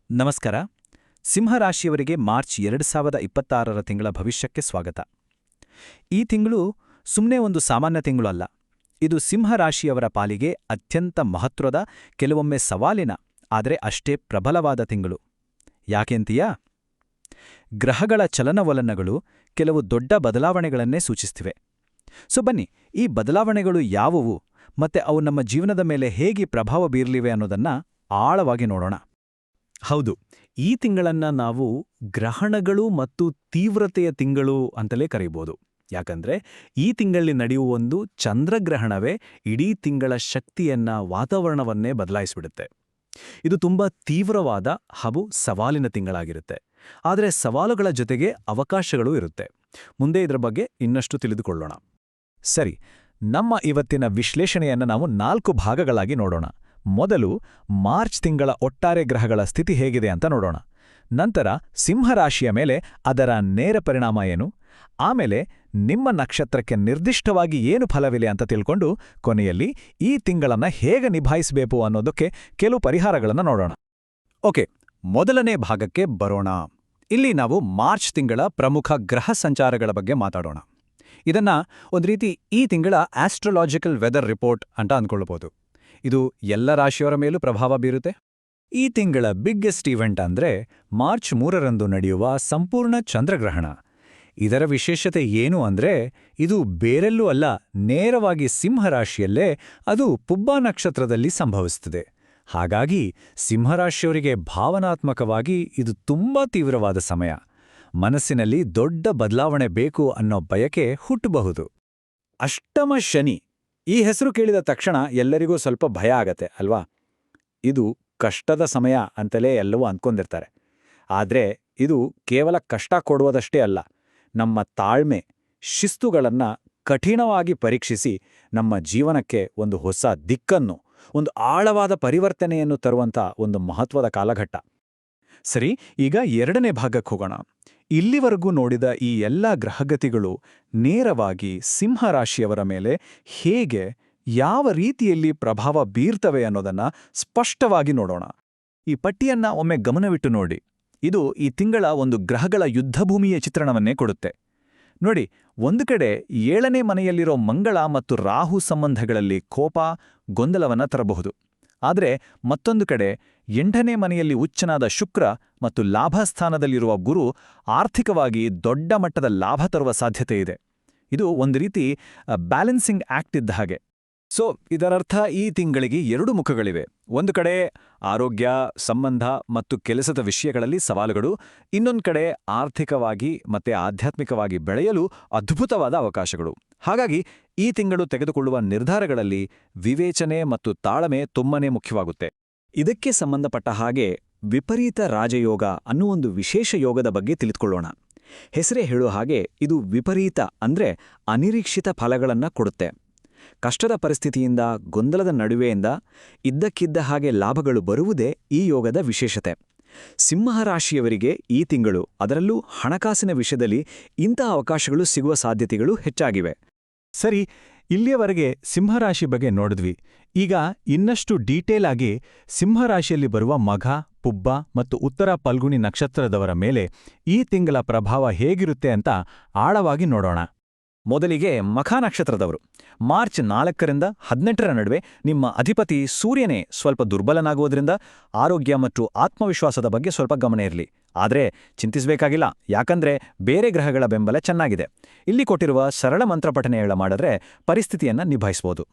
ನಮಸ್ಕಾರ. ಸಿಂಹರಾಶಿಯವರಿಗೆ ಮಾರ್ಚ್ 2026ರ ತಿಂಗಳ ಭವಿಷ್ಯಕ್ಕೆ ಸ್ವಾಗತ. ಈ ತಿಂಗಳು ಸುಮ್ಮನೆ ಒಂದು ಸಾಮಾನ್ಯ ತಿಂಗಳು ಅಲ್ಲ. ಇದು ಸಿಂಹರಾಶಿಯವರ ಪಾಲಿಗೆ ಅತ್ಯಂತ ಮಹತ್ವದ, ಕೆಲವೊಮ್ಮೆ ಸವಾಲಿನ, ಆದರೆ ಅಷ್ಟೇ ಪ್ರಬಲವಾದ ತಿಂಗಳು. ಯಾಕೆಂತೀಯಾ? ಗ್ರಹಗಳ ಚಲನವಲನಗಳು ಕೆಲವು ದೊಡ್ಡ ಬದಲಾವಣೆಗಳನ್ನೇ ಸೂಚಿಸ್ತಿವೆ. ಬನ್ನಿ, ಈ ಬದಲಾವಣೆಗಳು ಯಾವುವು ಮತ್ತೆ ಅವು ನಮ್ಮ ಜೀವನದ ಮೇಲೆ ಹೇಗೆ ಪ್ರಭಾವ ಬೀರಲಿವೆ ಅನ್ನೋದನ್ನ ಆಳವಾಗಿ ನೋಡೋಣ. ಹೌದು, ಈ ತಿಂಗಳನ್ನ ನಾವು ಗ್ರಹಣಗಳು ಮತ್ತು ತೀವ್ರತೆಯ ತಿಂಗಳು ಅಂತಲೇ ಕರೀಬೋದು. ಯಾಕಂದ್ರೆ ಈ ತಿಂಗಳಲ್ಲಿ ನಡೆಯುವ ಒಂದು ಚಂದ್ರಗ್ರಹಣವೇ ಇಡೀ ತಿಂಗಳ ಶಕ್ತಿಯನ್ನ, ವಾತಾವರಣವನ್ನೇ ಬದಲಾಯಿಸಿಬಿಡುತ್ತೆ. ಇದು ತುಂಬಾ ತೀವ್ರವಾದ ಹಾಗೂ ಸವಾಲಿನ ತಿಂಗಳಾಗಿರುತ್ತೆ. ಆದರೆ ಸವಾಲುಗಳ ಜೊತೆಗೆ ಅವಕಾಶಗಳೂ ಇರುತ್ತೆ. ಮುಂದೆ ಇದರ ಬಗ್ಗೆ ಇನ್ನಷ್ಟು ತಿಳಿದುಕೊಳ್ಳೋಣ. ಸರಿ, ನಮ್ಮ ಇವತ್ತಿನ ವಿಶ್ಲೇಷಣೆಯನ್ನು ನಾವು 4 ಭಾಗಗಳಾಗಿ ನೋಡೋಣ. ಮೊದಲು ಮಾರ್ಚ್ ತಿಂಗಳ ಒಟ್ಟಾರೆ ಗ್ರಹಗಳ ಸ್ಥಿತಿ ಹೇಗಿದೆ ಅಂತ ನೋಡೋಣ. ನಂತರ ಸಿಂಹರಾಶಿಯ ಮೇಲೆ ಅದರ ನೇರ ಪರಿಣಾಮ ಏನು, ಆಮೇಲೆ ನಿಮ್ಮ ನಕ್ಷತ್ರಕ್ಕೆ ನಿರ್ದಿಷ್ಟವಾಗಿ ಏನು ಫಲವಿದೆ ಅಂತ ತಿಳ್ಕೊಂಡು ಕೊನೆಯಲ್ಲಿ ಈ ತಿಂಗಳನ್ನು ಹೇಗೆ ನಿಭಾಯಿಸಬೇಕು ಅನ್ನೋದಕ್ಕೆ ಕೆಲವು ಪರಿಹಾರಗಳನ್ನು ನೋಡೋಣ. ಓಕೆ, ಮೊದಲನೇ ಭಾಗಕ್ಕೆ ಬರೋಣ. ಇಲ್ಲಿ ನಾವು ಮಾರ್ಚ್ ತಿಂಗಳ ಪ್ರಮುಖ ಗ್ರಹ ಸಂಚಾರಗಳ ಬಗ್ಗೆ ಮಾತಾಡೋಣ. ಇದನ್ನ ಒಂದು ರೀತಿ ಈ ತಿಂಗಳ ಆಸ್ಟ್ರೋಲಾಜಿಕಲ್ ವೆದರ್ ರಿಪೋರ್ಟ್ ಅಂತ ಅಂದ್ಕೊಳ್ಬೋದು. ಇದು ಎಲ್ಲ ರಾಶಿಯವರ ಮೇಲೂ ಪ್ರಭಾವ ಬೀರುತ್ತೆ. ಈ ತಿಂಗಳ ಬಿಗ್ಗೆಸ್ಟ್ ಇವೆಂಟ್ ಅಂದ್ರೆ ಮಾರ್ಚ್ 3ರಂದು ನಡೆಯುವ ಸಂಪೂರ್ಣ ಚಂದ್ರಗ್ರಹಣ. ಇದರ ವಿಶೇಷತೆ ಏನು ಅಂದ್ರೆ ಇದು ಬೇರೆಲ್ಲೂ ಅಲ್ಲ, ನೇರವಾಗಿ ಸಿಂಹರಾಶಿಯಲ್ಲೇ, ಅದು ಪುಬ್ಬಾ ನಕ್ಷತ್ರದಲ್ಲಿ ಸಂಭವಿಸುತ್ತದೆ. ಹಾಗಾಗಿ ಸಿಂಹರಾಶಿಯವರಿಗೆ ಭಾವನಾತ್ಮಕವಾಗಿ ಇದು ತುಂಬಾ ತೀವ್ರವಾದ ಸಮಯ. ಮನಸ್ಸಿನಲ್ಲಿ ದೊಡ್ಡ ಬದಲಾವಣೆ ಬೇಕು ಅನ್ನೋ ಬಯಕೆ ಹುಟ್ಟಬಹುದು. ಅಷ್ಟಮ ಶನಿ, ಈ ಹೆಸರು ಕೇಳಿದ ತಕ್ಷಣ ಎಲ್ಲರಿಗೂ ಸ್ವಲ್ಪ ಭಯ ಆಗತ್ತೆ ಅಲ್ವಾ? ಇದು ಕಷ್ಟದ ಸಮಯ ಅಂತಲೇ ಎಲ್ಲವೂ ಅಂದ್ಕೊಂಡಿರ್ತಾರೆ. ಆದರೆ ಇದು ಕೇವಲ ಕಷ್ಟ ಕೊಡುವುದಷ್ಟೇ ಅಲ್ಲ, ನಮ್ಮ ತಾಳ್ಮೆ, ಶಿಸ್ತುಗಳನ್ನು ಕಠಿಣವಾಗಿ ಪರೀಕ್ಷಿಸಿ ನಮ್ಮ ಜೀವನಕ್ಕೆ ಒಂದು ಹೊಸ ದಿಕ್ಕನ್ನು, ಒಂದು ಆಳವಾದ ಪರಿವರ್ತನೆಯನ್ನು ತರುವಂಥ ಒಂದು ಮಹತ್ವದ ಕಾಲಘಟ್ಟ. ಸರಿ, ಈಗ ಎರಡನೇ ಭಾಗಕ್ಕೆ ಹೋಗೋಣ. ಇಲ್ಲಿವರೆಗೂ ನೋಡಿದ ಈ ಎಲ್ಲ ಗ್ರಹಗತಿಗಳು ನೇರವಾಗಿ ಸಿಂಹರಾಶಿಯವರ ಮೇಲೆ ಹೇಗೆ, ಯಾವ ರೀತಿಯಲ್ಲಿ ಪ್ರಭಾವ ಬೀರ್ತವೆ ಅನ್ನೋದನ್ನ ಸ್ಪಷ್ಟವಾಗಿ ನೋಡೋಣ. ಈ ಪಟ್ಟಿಯನ್ನ ಒಮ್ಮೆ ಗಮನವಿಟ್ಟು ನೋಡಿ. ಇದು ಈ ತಿಂಗಳ ಒಂದು ಗ್ರಹಗಳ ಯುದ್ಧಭೂಮಿಯ ಚಿತ್ರಣವನ್ನೇ ಕೊಡುತ್ತೆ. ನೋಡಿ, ಒಂದು ಕಡೆ 7ನೇ ಮನೆಯಲ್ಲಿರೋ ಮಂಗಳ ಮತ್ತು ರಾಹು ಸಂಬಂಧಗಳಲ್ಲಿ ಕೋಪ, ಗೊಂದಲವನ್ನ ತರಬಹುದು. ಆದರೆ ಮತ್ತೊಂದು ಕಡೆ 8ನೇ ಮನೆಯಲ್ಲಿ ಉಚ್ಚನಾದ ಶುಕ್ರ ಮತ್ತು ಲಾಭಸ್ಥಾನದಲ್ಲಿರುವ ಗುರು ಆರ್ಥಿಕವಾಗಿ ದೊಡ್ಡ ಮಟ್ಟದ ಲಾಭ ತರುವ ಸಾಧ್ಯತೆ ಇದೆ. ಇದು ಒಂದು ರೀತಿ ಬ್ಯಾಲೆನ್ಸಿಂಗ್ ಆಕ್ಟ್ ಇದ್ದ ಹಾಗೆ. ಇದರರ್ಥ ಈ ತಿಂಗಳಿಗೆ 2 ಮುಖಗಳಿವೆ. ಒಂದು ಕಡೆ ಆರೋಗ್ಯ, ಸಂಬಂಧ ಮತ್ತು ಕೆಲಸದ ವಿಷಯಗಳಲ್ಲಿ ಸವಾಲುಗಳು, ಇನ್ನೊಂದು ಕಡೆ ಆರ್ಥಿಕವಾಗಿ ಮತ್ತೆ ಆಧ್ಯಾತ್ಮಿಕವಾಗಿ ಬೆಳೆಯಲು ಅದ್ಭುತವಾದ ಅವಕಾಶಗಳು. ಹಾಗಾಗಿ ಈ ತಿಂಗಳು ತೆಗೆದುಕೊಳ್ಳುವ ನಿರ್ಧಾರಗಳಲ್ಲಿ ವಿವೇಚನೆ ಮತ್ತು ತಾಳ್ಮೆ ತುಂಬಾನೇ ಮುಖ್ಯವಾಗುತ್ತೆ. ಇದಕ್ಕೆ ಸಂಬಂಧಪಟ್ಟ ಹಾಗೆ ವಿಪರೀತ ರಾಜಯೋಗ ಅನ್ನೋ ಒಂದು ವಿಶೇಷ ಯೋಗದ ಬಗ್ಗೆ ತಿಳಿದುಕೊಳ್ಳೋಣ. ಹೆಸರೇ ಹೇಳೋ ಹಾಗೆ ಇದು ವಿಪರೀತ ಅಂದ್ರೆ ಅನಿರೀಕ್ಷಿತ ಫಲಗಳನ್ನ ಕೊಡುತ್ತೆ. ಕಷ್ಟದ ಪರಿಸ್ಥಿತಿಯಿಂದ, ಗೊಂದಲದ ನಡುವೆಯಿಂದ ಇದ್ದಕ್ಕಿದ್ದ ಹಾಗೆ ಲಾಭಗಳು ಬರುವುದೇ ಈ ಯೋಗದ ವಿಶೇಷತೆ. ಸಿಂಹರಾಶಿಯವರಿಗೆ ಈ ತಿಂಗಳು, ಅದರಲ್ಲೂ ಹಣಕಾಸಿನ ವಿಷಯದಲ್ಲಿ ಇಂಥ ಅವಕಾಶಗಳು ಸಿಗುವ ಸಾಧ್ಯತೆಗಳು ಹೆಚ್ಚಾಗಿವೆ. ಸರಿ, ಇಲ್ಲಿಯವರೆಗೆ ಸಿಂಹರಾಶಿ ಬಗ್ಗೆ ನೋಡಿದ್ವಿ. ಈಗ ಇನ್ನಷ್ಟು ಡೀಟೇಲ್ ಆಗಿ ಸಿಂಹರಾಶಿಯಲ್ಲಿ ಬರುವ ಮಘ, ಪುಬ್ಬ ಮತ್ತು ಉತ್ತರ ಫಲ್ಗುಣಿ ನಕ್ಷತ್ರದವರ ಮೇಲೆ ಈ ತಿಂಗಳ ಪ್ರಭಾವ ಹೇಗಿರುತ್ತೆ ಅಂತ ಆಳವಾಗಿ ನೋಡೋಣ. ಮೊದಲಿಗೆ ಮಖ ನಕ್ಷತ್ರದವರು. ಮಾರ್ಚ್ 4ರಿಂದ 18ರ ನಡುವೆ ನಿಮ್ಮ ಅಧಿಪತಿ ಸೂರ್ಯನೇ ಸ್ವಲ್ಪ ದುರ್ಬಲನಾಗುವುದರಿಂದ ಆರೋಗ್ಯ ಮತ್ತು ಆತ್ಮವಿಶ್ವಾಸದ ಬಗ್ಗೆ ಸ್ವಲ್ಪ ಗಮನ ಇರಲಿ. ಆದರೆ ಚಿಂತಿಸಬೇಕಾಗಿಲ್ಲ, ಯಾಕಂದ್ರೆ ಬೇರೆ ಗ್ರಹಗಳ ಬೆಂಬಲ ಚೆನ್ನಾಗಿದೆ. ಇಲ್ಲಿ ಕೊಟ್ಟಿರುವ ಸರಳ ಮಂತ್ರಪಠಣೆಗಳ ಮಾಡಿದ್ರೆ ಪರಿಸ್ಥಿತಿಯನ್ನ ನಿಭಾಯಿಸಬಹುದು.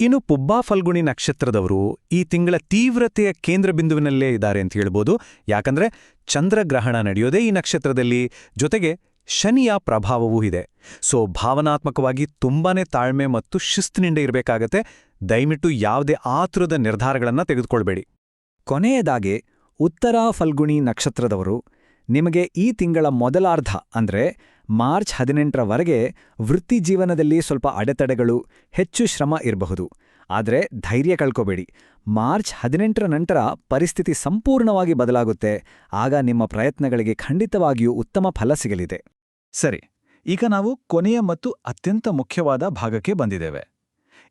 ಇನ್ನು ಪುಬ್ಬಾ ಫಲ್ಗುಣಿ ನಕ್ಷತ್ರದವರು ಈ ತಿಂಗಳ ತೀವ್ರತೆಯ ಕೇಂದ್ರ ಬಿಂದುವಿನಲ್ಲೇ ಇದ್ದಾರೆ ಅಂತ ಹೇಳ್ಬೋದು. ಯಾಕಂದ್ರೆ ಚಂದ್ರಗ್ರಹಣ ನಡೆಯೋದೇ ಈ ನಕ್ಷತ್ರದಲ್ಲಿ, ಜೊತೆಗೆ ಶನಿಯ ಪ್ರಭಾವವೂ ಇದೆ. ಭಾವನಾತ್ಮಕವಾಗಿ ತುಂಬಾನೇ ತಾಳ್ಮೆ ಮತ್ತು ಶಿಸ್ತಿನಿಂದ ಇರಬೇಕಾಗತ್ತೆ. ದಯವಿಟ್ಟು ಯಾವುದೇ ಆತುರದ ನಿರ್ಧಾರಗಳನ್ನು ತೆಗೆದುಕೊಳ್ಬೇಡಿ. ಕೊನೆಯದಾಗಿ ಉತ್ತರ ಫಲ್ಗುಣಿ ನಕ್ಷತ್ರದವರು, ನಿಮಗೆ ಈ ತಿಂಗಳ ಮೊದಲಾರ್ಧ ಅಂದ್ರೆ ಮಾರ್ಚ್ 18ರವರೆಗೆ ವೃತ್ತಿ ಜೀವನದಲ್ಲಿ ಸ್ವಲ್ಪ ಅಡೆತಡೆಗಳು, ಹೆಚ್ಚು ಶ್ರಮ ಇರಬಹುದು. ಆದರೆ ಧೈರ್ಯ ಕಳ್ಕೋಬೇಡಿ. ಮಾರ್ಚ್ 18ರ ನಂತರ ಪರಿಸ್ಥಿತಿ ಸಂಪೂರ್ಣವಾಗಿ ಬದಲಾಗುತ್ತೆ. ಆಗ ನಿಮ್ಮ ಪ್ರಯತ್ನಗಳಿಗೆ ಖಂಡಿತವಾಗಿಯೂ ಉತ್ತಮ ಫಲ ಸಿಗಲಿದೆ. ಸರಿ, ಈಗ ನಾವು ಕೊನೆಯ ಮತ್ತು ಅತ್ಯಂತ ಮುಖ್ಯವಾದ ಭಾಗಕ್ಕೆ ಬಂದಿದ್ದೇವೆ.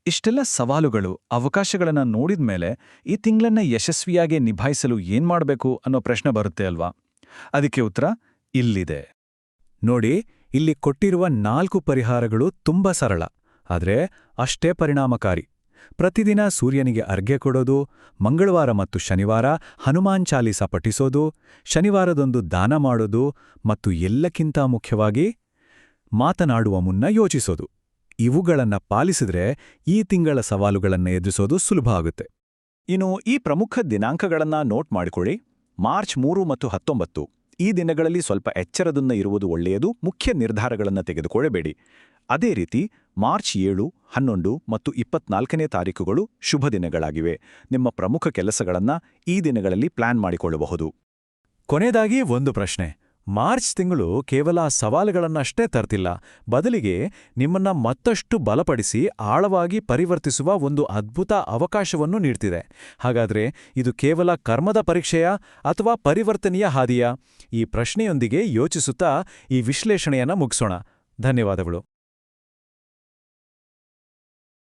ಇಷ್ಟೆಲ್ಲ ಸವಾಲುಗಳು ಅವಕಾಶಗಳನ್ನ ನೋಡಿದ್ಮೇಲೆ ಈ ತಿಂಗಳನ್ನ ಯಶಸ್ವಿಯಾಗಿ ನಿಭಾಯಿಸಲು ಏನ್ಮಾಡ್ಬೇಕು ಅನ್ನೋ ಪ್ರಶ್ನೆ ಬರುತ್ತೆ ಅಲ್ವಾ? ಅದಕ್ಕೆ ಉತ್ತರ ಇಲ್ಲಿದೆ. ನೋಡಿ, ಇಲ್ಲಿ ಕೊಟ್ಟಿರುವ 4 ಪರಿಹಾರಗಳು ತುಂಬಾ ಸರಳ, ಆದರೆ ಅಷ್ಟೇ ಪರಿಣಾಮಕಾರಿ. ಪ್ರತಿದಿನ ಸೂರ್ಯನಿಗೆ ಅರ್ಘ್ಯ ಕೊಡೋದು, ಮಂಗಳವಾರ ಮತ್ತು ಶನಿವಾರ ಹನುಮಾನ್ ಚಾಲೀಸ ಪಠಿಸೋದು, ಶನಿವಾರದೊಂದು ದಾನ ಮಾಡೋದು ಮತ್ತು ಎಲ್ಲಕ್ಕಿಂತ ಮುಖ್ಯವಾಗಿ ಮಾತನಾಡುವ ಮುನ್ನ ಯೋಚಿಸೋದು. ಇವುಗಳನ್ನ ಪಾಲಿಸಿದ್ರೆ ಈ ತಿಂಗಳ ಸವಾಲುಗಳನ್ನ ಎದುರಿಸೋದು ಸುಲಭ ಆಗುತ್ತೆ. ಇನ್ನು ಈ ಪ್ರಮುಖ ದಿನಾಂಕಗಳನ್ನ ನೋಟ್ ಮಾಡಿಕೊಳ್ಳಿ. ಮಾರ್ಚ್ 3 ಮತ್ತು 19 ಈ ದಿನಗಳಲ್ಲಿ ಸ್ವಲ್ಪ ಎಚ್ಚರದಿಂದ ಇರುವುದು ಒಳ್ಳೆಯದು. ಮುಖ್ಯ ನಿರ್ಧಾರಗಳನ್ನು ತೆಗೆದುಕೊಳ್ಳಬೇಡಿ. ಅದೇ ರೀತಿ ಮಾರ್ಚ್ 7, 11 ಮತ್ತು 24ನೇ ತಾರೀಕುಗಳು ಶುಭ ದಿನಗಳಾಗಿವೆ. ನಿಮ್ಮ ಪ್ರಮುಖ ಕೆಲಸಗಳನ್ನು ಈ ದಿನಗಳಲ್ಲಿ ಪ್ಲಾನ್ ಮಾಡಿಕೊಳ್ಳಬಹುದು. ಕೊನೆಯದಾಗಿ ಒಂದು ಪ್ರಶ್ನೆ. ಮಾರ್ಚ್ ತಿಂಗಳು ಕೇವಲ ಸವಾಲುಗಳನ್ನಷ್ಟೇ ತರ್ತಿಲ್ಲ, ಬದಲಿಗೆ ನಿಮ್ಮನ್ನ ಮತ್ತಷ್ಟು ಬಲಪಡಿಸಿ ಆಳವಾಗಿ ಪರಿವರ್ತಿಸುವ ಒಂದು ಅದ್ಭುತ ಅವಕಾಶವನ್ನು ನೀಡ್ತಿದೆ. ಹಾಗಾದ್ರೆ ಇದು ಕೇವಲ ಕರ್ಮದ ಪರೀಕ್ಷೆಯಾ ಅಥವಾ ಪರಿವರ್ತನೆಯ ಹಾದಿಯಾ? ಈ ಪ್ರಶ್ನೆಯೊಂದಿಗೆ ಯೋಚಿಸುತ್ತಾ ಈ ವಿಶ್ಲೇಷಣೆಯನ್ನ ಮುಗಿಸೋಣ. ಧನ್ಯವಾದಗಳು.